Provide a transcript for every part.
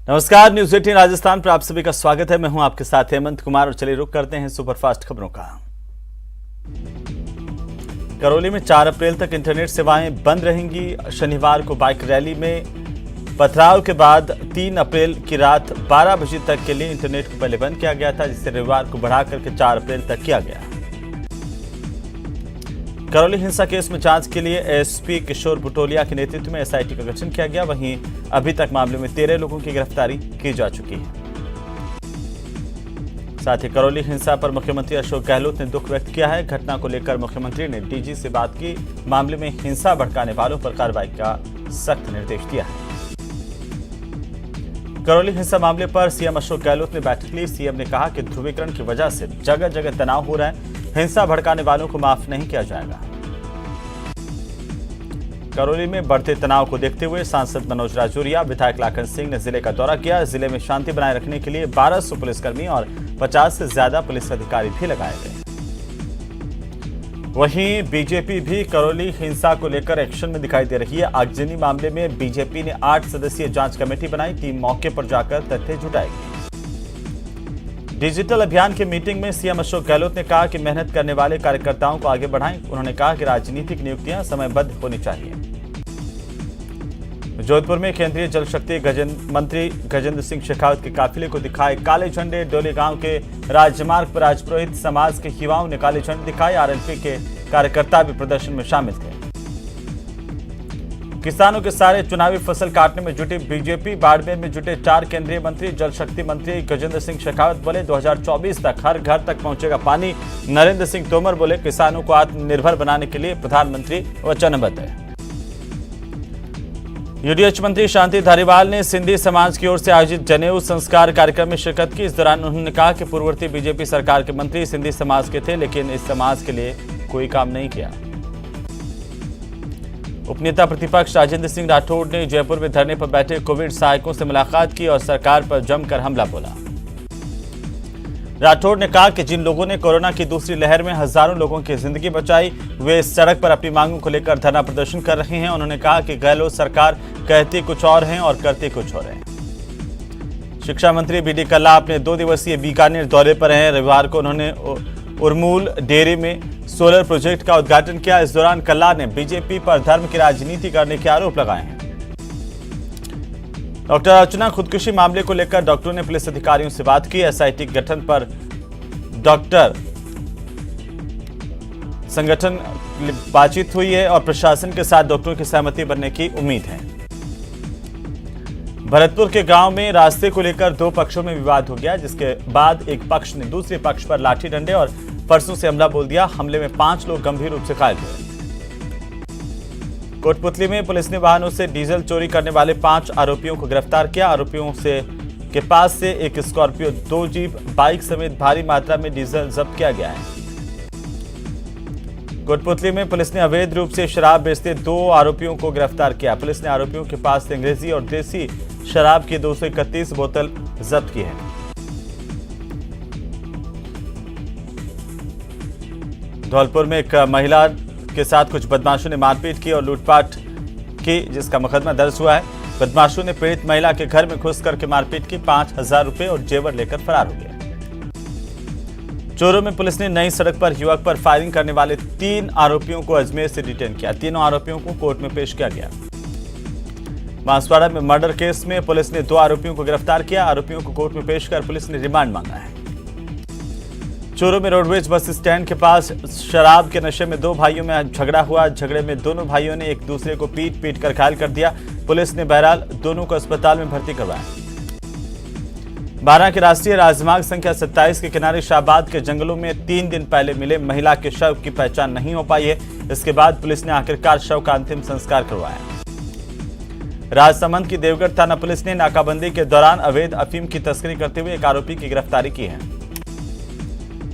नमस्कार, न्यूज 18 राजस्थान पर आप सभी का स्वागत है। मैं हूं आपके साथ हेमंत कुमार और चलिए रुक करते हैं सुपरफास्ट खबरों का। करौली में 4 अप्रैल तक इंटरनेट सेवाएं बंद रहेंगी। शनिवार को बाइक रैली में पथराव के बाद 3 अप्रैल की रात 12 बजे तक के लिए इंटरनेट को पहले बंद किया गया था, जिसे रविवार को बढ़ा करके 4 अप्रैल तक किया गया। करौली हिंसा केस में जांच के लिए एसपी किशोर बुटोलिया के नेतृत्व में एसआईटी का गठन किया गया। वहीं अभी तक मामले में 13 लोगों की गिरफ्तारी की जा चुकी है। साथ ही करौली हिंसा पर मुख्यमंत्री अशोक गहलोत ने दुख व्यक्त किया है। घटना को लेकर मुख्यमंत्री ने डीजी से बात की। मामले में हिंसा भड़काने वालों पर कार्रवाई का सख्त निर्देश दिया है। करौली हिंसा मामले पर सीएम अशोक गहलोत ने बैठक ली। सीएम ने कहा कि ध्रुवीकरण की वजह से जगह जगह तनाव हो रहा है। हिंसा भड़काने वालों को माफ नहीं किया जाएगा। करौली में बढ़ते तनाव को देखते हुए सांसद मनोज राजौरिया, विधायक लाखन सिंह ने जिले का दौरा किया। जिले में शांति बनाए रखने के लिए 1200 पुलिसकर्मी और 50 से ज्यादा पुलिस अधिकारी भी लगाए गए। वहीं बीजेपी भी करौली हिंसा को लेकर एक्शन में दिखाई दे रही है। आगजनी मामले में बीजेपी ने 8 सदस्यीय जांच कमेटी बनाई। टीम मौके पर जाकर तथ्य जुटाएगी। डिजिटल अभियान की मीटिंग में सीएम अशोक गहलोत ने कहा कि मेहनत करने वाले कार्यकर्ताओं को आगे बढ़ाएं। उन्होंने कहा कि राजनीतिक नियुक्तियां समयबद्ध होनी चाहिए। जोधपुर में केंद्रीय जल शक्ति मंत्री गजेंद्र सिंह शेखावत के काफिले को दिखाए काले झंडे। डोली गांव के राजमार्ग पर राजपुरोहित समाज के युवाओं ने काले झंडे दिखाए। आरएलपी के कार्यकर्ता भी प्रदर्शन में शामिल थे। किसानों के सारे चुनावी फसल काटने में जुटी बीजेपी। बाड़मेर में जुटे 4 केंद्रीय मंत्री। जल शक्ति मंत्री गजेंद्र सिंह शेखावत बोले 2024 तक हर घर तक पहुंचेगा पानी। नरेंद्र सिंह तोमर बोले किसानों को आत्मनिर्भर बनाने के लिए प्रधानमंत्री वचनबद्ध है। यूडीएच मंत्री शांति धारीवाल ने सिंधी समाज की ओर से आयोजित जनेऊ संस्कार कार्यक्रम में शिरकत की। इस दौरान उन्होंने कहा कि पूर्ववर्ती बीजेपी सरकार के मंत्री सिंधी समाज के थे, लेकिन इस समाज के लिए कोई काम नहीं किया। उपनेता प्रतिपक्ष राजेंद्र सिंह राठौड़ ने जयपुर में धरने पर बैठे कोविड सहायकों से मुलाकात की और सरकार पर जमकर हमला बोला। राठौड़ ने कहा कि जिन लोगों ने कोरोना की दूसरी लहर में हजारों लोगों की जिंदगी बचाई, वे सड़क पर अपनी मांगों को लेकर धरना प्रदर्शन कर रहे हैं। उन्होंने कहा कि गहलोत सरकार कहती कुछ और है और करती कुछ और है। शिक्षा मंत्री बीडी कल्ला अपने 2 दिवसीय बीकानेर दौरे पर हैं। रविवार को उन्होंने उर्मूल डेयरी में सोलर प्रोजेक्ट का उद्घाटन किया। इस दौरान कल्ला ने बीजेपी पर धर्म की राजनीति करने के आरोप लगाए हैं। डॉक्टर अर्चना खुदकुशी मामले को लेकर डॉक्टरों ने पुलिस अधिकारियों से बात की। एसआईटी गठन पर डॉक्टर संगठन बातचीत हुई है और प्रशासन के साथ डॉक्टरों की सहमति बनने की उम्मीद है। भरतपुर के गांव में रास्ते को लेकर 2 पक्षों में विवाद हो गया, जिसके बाद एक पक्ष ने दूसरे पक्ष पर लाठी डंडे और फरसों से हमला बोल दिया। हमले में 5 लोग गंभीर रूप से घायल हुए। कोटपुतली में पुलिस ने वाहनों से डीजल चोरी करने वाले 5 आरोपियों को गिरफ्तार किया। आरोपियों के पास से एक स्कॉर्पियो, 2 जीप, बाइक समेत भारी मात्रा में डीजल जब्त किया गया है। कोटपुतली में पुलिस ने अवैध रूप से शराब बेचते 2 आरोपियों को गिरफ्तार किया। पुलिस ने आरोपियों के पास से अंग्रेजी और देसी शराब की 231 बोतल जब्त की है। धौलपुर में एक महिला के साथ कुछ बदमाशों ने मारपीट की और लूटपाट की, जिसका मुकदमा दर्ज हुआ है। बदमाशों ने पीड़ित महिला के घर में घुस करके मारपीट की, 5000 रुपए और जेवर लेकर फरार हो गए। चोरों में पुलिस ने नई सड़क पर युवक पर फायरिंग करने वाले 3 आरोपियों को अजमेर से डिटेन किया। तीनों आरोपियों को कोर्ट में पेश किया गया। बांसवाड़ा में मर्डर केस में पुलिस ने 2 आरोपियों को गिरफ्तार किया। आरोपियों को कोर्ट में पेश कर पुलिस ने रिमांड मांगा है। चोरों में रोडवेज बस स्टैंड के पास शराब के नशे में 2 भाइयों में झगड़ा हुआ। झगड़े में दोनों भाइयों ने एक दूसरे को पीट कर घायल कर दिया। पुलिस ने बहरहाल दोनों को अस्पताल में भर्ती करवाया। 12 के राष्ट्रीय राजमार्ग संख्या 27 के किनारे शाहबाद के जंगलों में 3 दिन पहले मिले महिला के शव की पहचान नहीं हो पाई है। इसके बाद पुलिस ने आखिरकार शव का अंतिम संस्कार करवाया। राजसमंद की देवगढ़ थाना पुलिस ने नाकाबंदी के दौरान अवैध अफीम की तस्करी करते हुए एक आरोपी की गिरफ्तारी की है।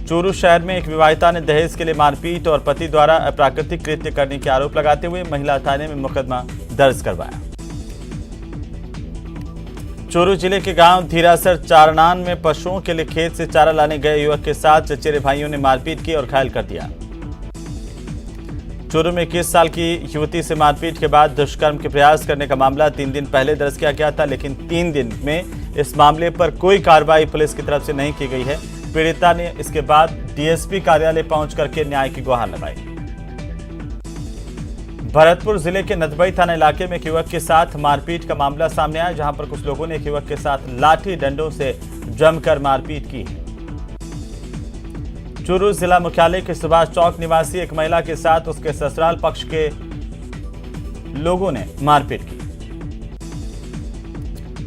चूरू शहर में एक विवाहिता ने दहेज के लिए मारपीट और पति द्वारा अप्राकृतिक कृत्य करने के आरोप लगाते हुए महिला थाने में मुकदमा दर्ज करवाया। चूरू जिले के गांव धीरासर चारनान में पशुओं के लिए खेत से चारा लाने गए युवक के साथ चचेरे भाइयों ने मारपीट की और घायल कर दिया। चूरू में 21 साल की युवती से मारपीट के बाद दुष्कर्म के प्रयास करने का मामला 3 दिन पहले दर्ज किया गया था, लेकिन 3 दिन में इस मामले पर कोई कार्रवाई पुलिस की तरफ से नहीं की गई है। पीड़िता ने इसके बाद डीएसपी कार्यालय पहुंच करके न्याय की गुहार लगाई। भरतपुर जिले के नदबई थाना इलाके में एक युवक के साथ मारपीट का मामला सामने आया, जहां पर कुछ लोगों ने एक युवक के साथ लाठी डंडों से जमकर मारपीट की है। चूरू जिला मुख्यालय के सुभाष चौक निवासी एक महिला के साथ उसके ससुराल पक्ष के लोगों ने मारपीट की।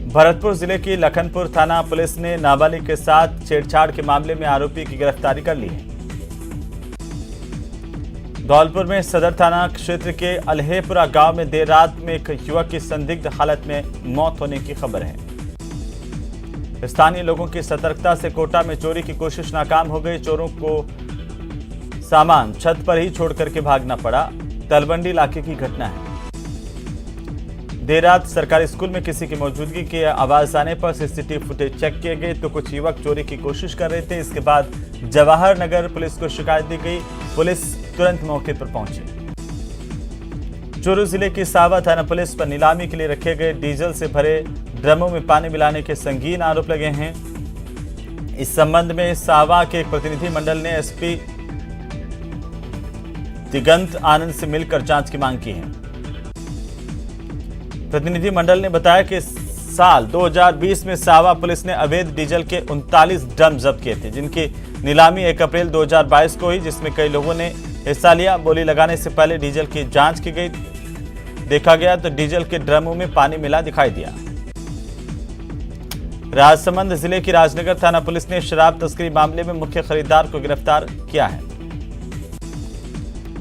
भरतपुर जिले की लखनपुर थाना पुलिस ने नाबालिग के साथ छेड़छाड़ के मामले में आरोपी की गिरफ्तारी कर ली है। धौलपुर में सदर थाना क्षेत्र के अलहेपुरा गांव में देर रात में एक युवक की संदिग्ध हालत में मौत होने की खबर है। स्थानीय लोगों की सतर्कता से कोटा में चोरी की कोशिश नाकाम हो गई। चोरों को सामान छत पर ही छोड़कर के भागना पड़ा। तलवंडी इलाके की घटना है। देर रात सरकारी स्कूल में किसी की मौजूदगी की आवाज आने पर सीसीटीवी फुटेज चेक किए गए तो कुछ युवक चोरी की कोशिश कर रहे थे। इसके बाद जवाहर नगर पुलिस को शिकायत दी गई। पुलिस तुरंत मौके पर पहुंची। चूरू जिले की सावा थाना पुलिस पर नीलामी के लिए रखे गए डीजल से भरे ड्रमों में पानी मिलाने के संगीन आरोप लगे हैं। इस संबंध में सावा के एक प्रतिनिधि मंडल ने एसपी दिगंत आनंद से मिलकर जांच की मांग की है। प्रतिनिधि मंडल ने बताया कि साल 2020 में सावा पुलिस ने अवैध डीजल के 39 ड्रम जब्त किए थे, जिनकी नीलामी 1 अप्रैल 2022 को हुई, जिसमें कई लोगों ने हिस्सा लिया। बोली लगाने से पहले डीजल की जांच की गई। देखा गया तो डीजल के ड्रमों में पानी मिला दिखाई दिया। राजसमंद जिले की राजनगर थाना पुलिस ने शराब तस्करी मामले में मुख्य खरीदार को गिरफ्तार किया है।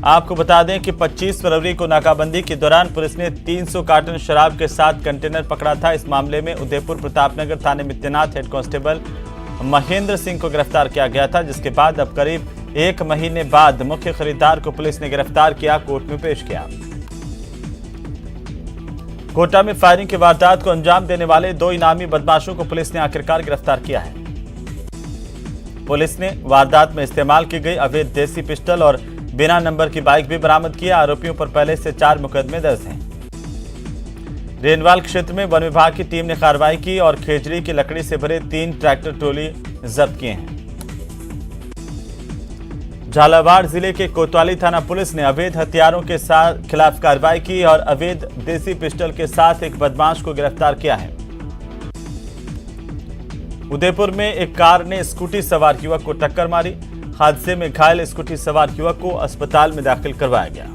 आपको बता दें कि 25 फरवरी को नाकाबंदी के दौरान पुलिस ने 300 कार्टन शराब के साथ कंटेनर पकड़ा था। इस मामले में उदयपुर प्रतापनगर थाने में तैनात हेड कांस्टेबल महेंद्र सिंह को गिरफ्तार किया गया था, जिसके बाद अब करीब 1 महीने बाद मुख्य खरीदार को पुलिस ने गिरफ्तार किया, कोर्ट में पेश किया। कोटा में फायरिंग की वारदात को अंजाम देने वाले 2 इनामी बदमाशों को पुलिस ने आखिरकार गिरफ्तार किया है। पुलिस ने वारदात में इस्तेमाल की गई अवैध देसी पिस्टल और बिना नंबर की बाइक भी बरामद किया। आरोपियों पर पहले से 4 मुकदमे दर्ज हैं। रेनवाल क्षेत्र में वन विभाग की टीम ने कार्रवाई की और खेजड़ी की लकड़ी से भरे 3 ट्रैक्टर ट्रॉली जब्त किए हैं। झालावाड़ जिले के कोतवाली थाना पुलिस ने अवैध हथियारों के खिलाफ कार्रवाई की और अवैध देसी पिस्टल के साथ एक बदमाश को गिरफ्तार किया है। उदयपुर में एक कार ने स्कूटी सवार युवक को टक्कर मारी। हादसे में घायल स्कूटी सवार युवक को अस्पताल में दाखिल करवाया गया।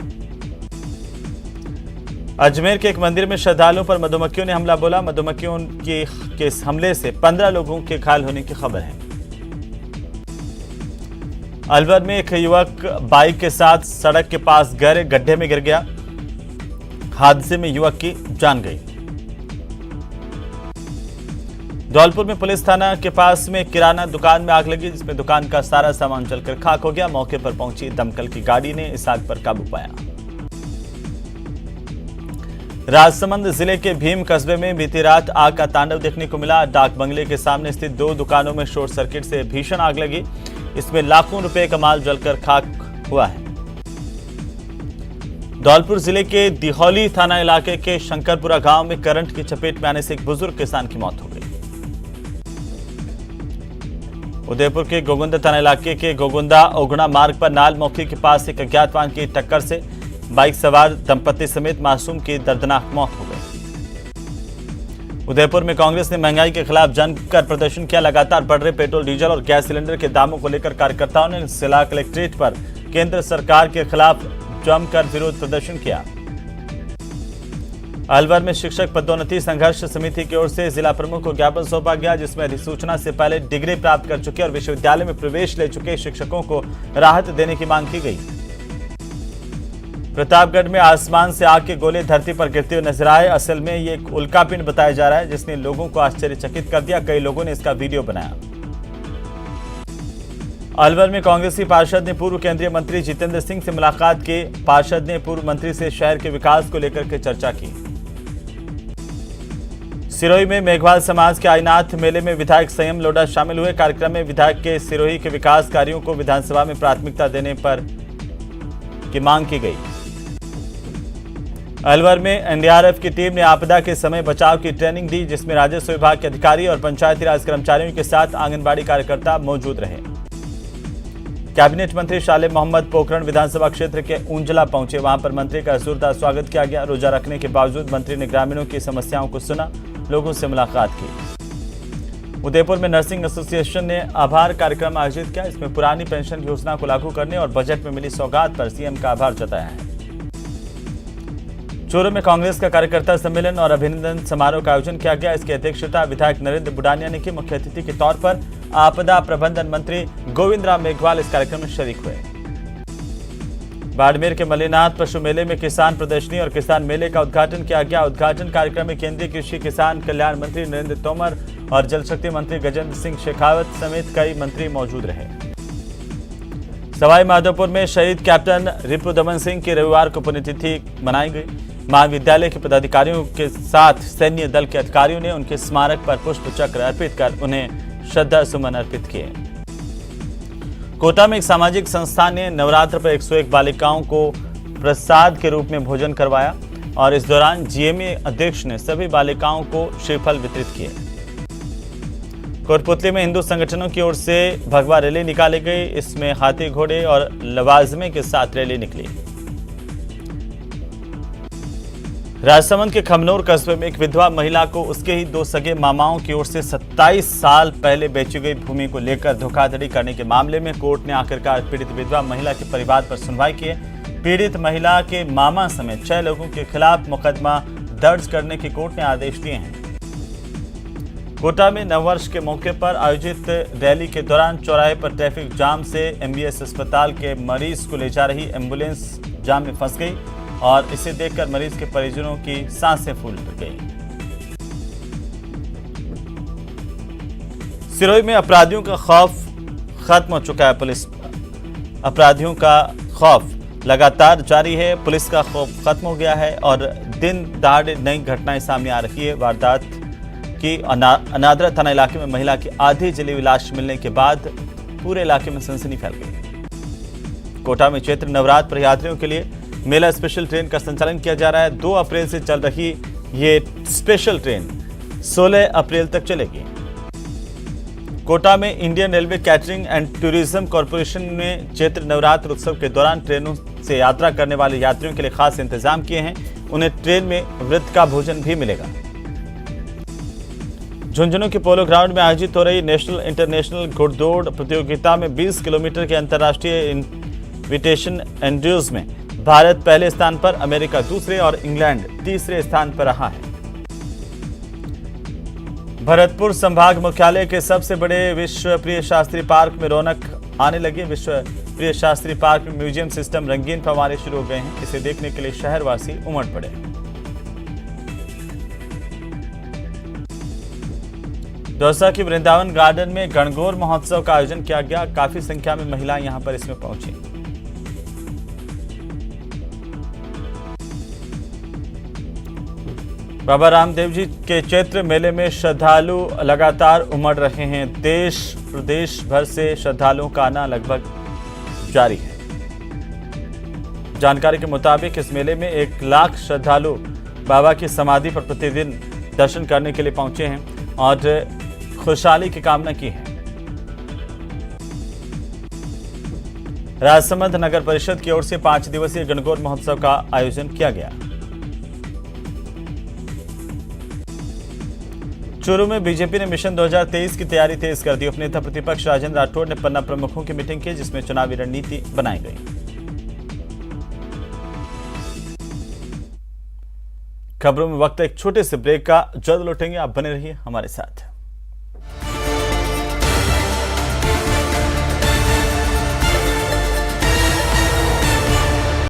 अजमेर के एक मंदिर में श्रद्धालुओं पर मधुमक्खियों ने हमला बोला। मधुमक्खियों के इस हमले से 15 लोगों के घायल होने की खबर है। अलवर में एक युवक बाइक के साथ सड़क के पास गहरे गड्ढे में गिर गया। हादसे में युवक की जान गई। धौलपुर में पुलिस थाना के पास में किराना दुकान में आग लगी, जिसमें दुकान का सारा सामान जलकर खाक हो गया। मौके पर पहुंची दमकल की गाड़ी ने इस आग पर काबू पाया। राजसमंद जिले के भीम कस्बे में बीती रात आग का तांडव देखने को मिला। डाक बंगले के सामने स्थित 2 दुकानों में शॉर्ट सर्किट से भीषण आग लगी। इसमें लाखों रुपए का माल जलकर खाक हुआ है। धौलपुर जिले के दिहौली थाना इलाके के शंकरपुरा गांव में करंट की चपेट में आने से एक बुजुर्ग किसान की मौत हो गई। उदयपुर के गोगुंदा थाना इलाके के गोगुंदा ओगड़ा मार्ग पर नालमोखी के पास एक अज्ञात वाहन की टक्कर से बाइक सवार दंपति समेत मासूम की दर्दनाक मौत हो गई। उदयपुर में कांग्रेस ने महंगाई के खिलाफ जमकर प्रदर्शन किया। लगातार बढ़ रहे पेट्रोल, डीजल और गैस सिलेंडर के दामों को लेकर कार्यकर्ताओं ने जिला कलेक्ट्रेट पर केंद्र सरकार के खिलाफ जमकर विरोध प्रदर्शन किया। अलवर में शिक्षक पदोन्नति संघर्ष समिति की ओर से जिला प्रमुख को ज्ञापन सौंपा गया, जिसमें अधिसूचना से पहले डिग्री प्राप्त कर चुके और विश्वविद्यालय में प्रवेश ले चुके शिक्षकों को राहत देने की मांग की गई। प्रतापगढ़ में आसमान से आग के गोले धरती पर गिरते हुए नजर आए। असल में ये एक उल्कापिंड बताया जा रहा है, जिसने लोगों को आश्चर्यचकित कर दिया। कई लोगों ने इसका वीडियो बनाया। अलवर में कांग्रेसी पार्षद ने पूर्व केंद्रीय मंत्री जितेंद्र सिंह से मुलाकात की। पार्षद ने पूर्व मंत्री से शहर के विकास को लेकर के चर्चा की। सिरोही में मेघवाल समाज के आईनाथ मेले में विधायक संयम लोढ़ा शामिल हुए। कार्यक्रम में विधायक के सिरोही के विकास कार्यों को विधानसभा में प्राथमिकता देने पर की मांग की गई। अलवर में एनडीआरएफ की टीम ने आपदा के समय बचाव की ट्रेनिंग दी, जिसमें राजस्व विभाग के अधिकारी और पंचायती राज कर्मचारियों के साथ आंगनबाड़ी कार्यकर्ता मौजूद रहे। कैबिनेट मंत्री शाले मोहम्मद पोखरण विधानसभा क्षेत्र के ऊंजला पहुंचे। वहां पर मंत्री का जोरदार स्वागत किया गया। रोजा रखने के बावजूद मंत्री ने ग्रामीणों की समस्याओं को सुना, लोगों से मुलाकात की। उदयपुर में नर्सिंग एसोसिएशन ने आभार कार्यक्रम आयोजित किया। इसमें पुरानी पेंशन योजना को लागू करने और बजट में मिली सौगात पर सीएम का आभार जताया है। चोरों में कांग्रेस का कार्यकर्ता सम्मेलन और अभिनंदन समारोह का आयोजन किया गया। इसकी अध्यक्षता विधायक नरेंद्र बुडानिया ने की। मुख्य अतिथि के तौर पर आपदा प्रबंधन मंत्री गोविंद राम मेघवाल इस कार्यक्रम में शरीक हुए। बाड़मेर के मल्लीनाथ पशु मेले में किसान प्रदर्शनी और किसान मेले का उद्घाटन किया गया। उद्घाटन कार्यक्रम में केंद्रीय कृषि किसान कल्याण मंत्री नरेंद्र तोमर और जल शक्ति मंत्री गजेंद्र सिंह शेखावत समेत कई मंत्री मौजूद रहे। सवाई माधोपुर में शहीद कैप्टन रिपुदमन सिंह की रविवार को पुण्यतिथि मनाई गई। महाविद्यालय के पदाधिकारियों के साथ सैन्य दल के अधिकारियों ने उनके स्मारक पर पुष्प चक्र अर्पित कर उन्हें श्रद्धा सुमन अर्पित किए। कोटा में एक सामाजिक संस्थान ने नवरात्र पर 101 बालिकाओं को प्रसाद के रूप में भोजन करवाया और इस दौरान जीएमए अध्यक्ष ने सभी बालिकाओं को श्रीफल वितरित किए। कोटपुतली में हिंदू संगठनों की ओर से भगवा रैली निकाली गई। इसमें हाथी घोड़े और लवाजमे के साथ रैली निकली। राजसमंद के खमनोर कस्बे में एक विधवा महिला को उसके ही 2 सगे मामाओं की ओर से 27 साल पहले बेची गई भूमि को लेकर धोखाधड़ी करने के मामले में कोर्ट ने आखिरकार पीड़ित विधवा महिला के परिवार पर सुनवाई की है। पीड़ित महिला के मामा समेत 6 लोगों के खिलाफ मुकदमा दर्ज करने के कोर्ट ने आदेश दिए हैं। कोटा में नववर्ष के मौके पर आयोजित रैली के दौरान चौराहे पर ट्रैफिक जाम से एमबीएस अस्पताल के मरीज को ले जा रही एम्बुलेंस जाम में फंस गई और इसे देखकर मरीज के परिजनों की सांसें फूल गई। सिरोही में अपराधियों का खौफ खत्म हो चुका है। पुलिस अपराधियों का खौफ लगातार जारी है। पुलिस का खौफ खत्म हो गया है और दिन दहाड़े नई घटनाएं सामने आ रही है। वारदात की अनादरा थाना इलाके में महिला की आधी जली हुई लाश मिलने के बाद पूरे इलाके में सनसनी फैल गई। कोटा में चैत्र नवरात्र पर यात्रियों के लिए मेला स्पेशल ट्रेन का संचालन किया जा रहा है। 2 अप्रैल से चल रही ये स्पेशल ट्रेन 16 अप्रैल तक चलेगी। कोटा में Indian railway catering and tourism corporation ने चैत्र नवरात्र उत्सव के दौरान ट्रेनों से यात्रा करने वाले यात्रियों के लिए खास इंतजाम किए हैं। उन्हें ट्रेन में व्रत का भोजन भी मिलेगा। झुंझुनू के पोलो ग्राउंड में आयोजित हो रही नेशनल इंटरनेशनल घुड़दौड़ प्रतियोगिता में 20 किलोमीटर के अंतर्राष्ट्रीय इन्विटेशन एंड्यूज में भारत पहले स्थान पर, अमेरिका दूसरे और इंग्लैंड तीसरे स्थान पर रहा है। भरतपुर संभाग मुख्यालय के सबसे बड़े विश्व प्रिय शास्त्री पार्क में रौनक आने लगी। विश्व प्रिय शास्त्री पार्क में म्यूजियम सिस्टम रंगीन फव्वारे शुरू हो गए हैं। इसे देखने के लिए शहरवासी उमड़ पड़े। दौसा की वृंदावन गार्डन में गणगौर महोत्सव का आयोजन किया गया। काफी संख्या में महिलाएं यहां पर इसमें पहुंची। बाबा रामदेव जी के चैत्र मेले में श्रद्धालु लगातार उमड़ रहे हैं। देश प्रदेश भर से श्रद्धालुओं का आना लगभग जारी है। जानकारी के मुताबिक इस मेले में 1 लाख श्रद्धालु बाबा की समाधि पर प्रतिदिन दर्शन करने के लिए पहुंचे हैं और खुशहाली की कामना की है। राजसमंद नगर परिषद की ओर से 5 दिवसीय गणगौर महोत्सव का आयोजन किया गया। चूरू में बीजेपी ने मिशन 2023 की तैयारी तेज कर दी। उपनेता प्रतिपक्ष राजेंद्र राठौड़ ने पन्ना प्रमुखों की मीटिंग की, जिसमें चुनावी रणनीति बनाई गई। खबरों में वक्त एक छोटे से ब्रेक का, जल्द लौटेंगे। आप बने रहिए हमारे साथ।